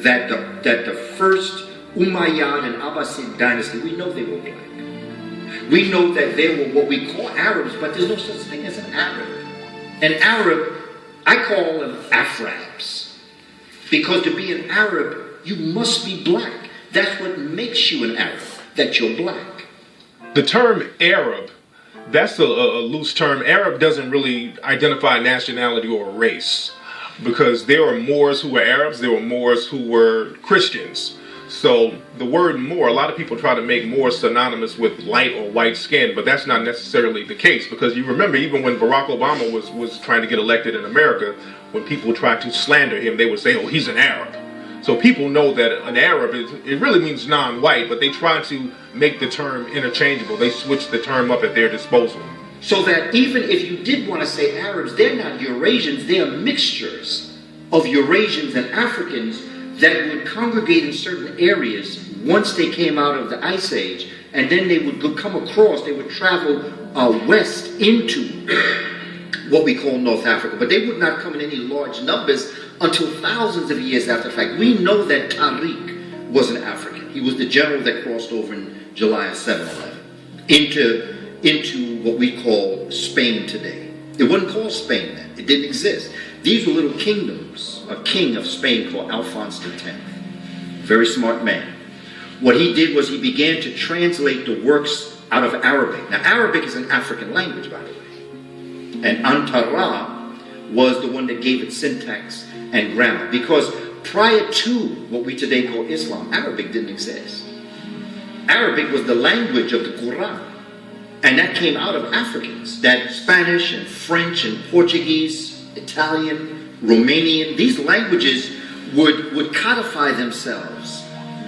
that the first Umayyad and Abbasid dynasty, we know they were black. We know that they were what we call Arabs, but there's no such thing as an Arab. An Arab, I call them Afrabs. Because to be an Arab, you must be black. That's what makes you an Arab, that you're black. The term Arab, that's a loose term. Arab doesn't really identify nationality or race, because there were Moors who were Arabs, there were Moors who were Christians. So the word Moor, a lot of people try to make Moor synonymous with light or white skin, but that's not necessarily the case, because you remember even when Barack Obama was trying to get elected in America, when people tried to slander him, they would say, oh, he's an Arab. So people know that an Arab, it really means non-white, but they try to make the term interchangeable. They switch the term up at their disposal. So that even if you did want to say Arabs, they're not Eurasians, they are mixtures of Eurasians and Africans that would congregate in certain areas once they came out of the Ice Age, and then they would come across, they would travel west into what we call North Africa, but they would not come in any large numbers until thousands of years after the fact. We know that Tariq was an African. He was the general that crossed over in July of 711 into what we call Spain today. It wasn't called Spain then. It didn't exist. These were little kingdoms. A king of Spain called Alphonse X. Very smart man. What he did was he began to translate the works out of Arabic. Now, Arabic is an African language, by the way. And Antara was the one that gave it syntax and grammar. Because prior to what we today call Islam, Arabic didn't exist. Arabic was the language of the Quran. And that came out of Africans. That Spanish and French and Portuguese, Italian, Romanian, these languages would codify themselves.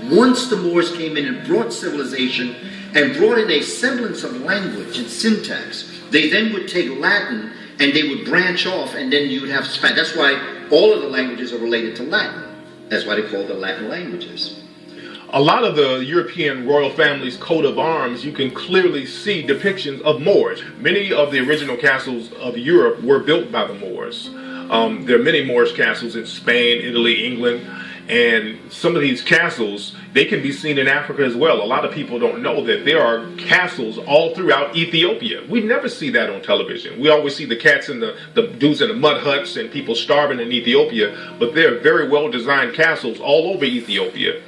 Once the Moors came in and brought civilization and brought in a semblance of language and syntax, they then would take Latin and they would branch off, and then you would have Spanish. That's why all of the languages are related to Latin. That's why they call the Latin languages. A lot of the European royal family's coat of arms, you can clearly see depictions of Moors. Many of the original castles of Europe were built by the Moors. There are many Moorish castles in Spain, Italy, England, and some of these castles, they can be seen in Africa as well. A lot of people don't know that there are castles all throughout Ethiopia. We never see that on television. We always see the cats and the dudes in the mud huts and people starving in Ethiopia, but there are very well-designed castles all over Ethiopia.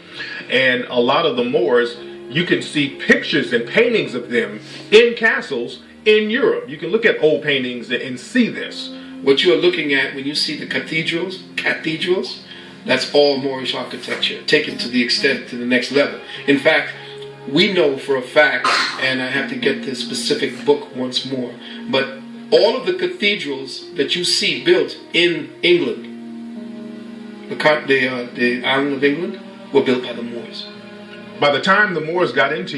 And a lot of the Moors, you can see pictures and paintings of them in castles in Europe. You can look at old paintings and see this. What you are looking at when you see the cathedrals, that's all Moorish architecture, taken to the next level. In fact, we know for a fact, and I have to get the specific book once more, but all of the cathedrals that you see built in England, the island of England, were built by the Moors. By the time the Moors got into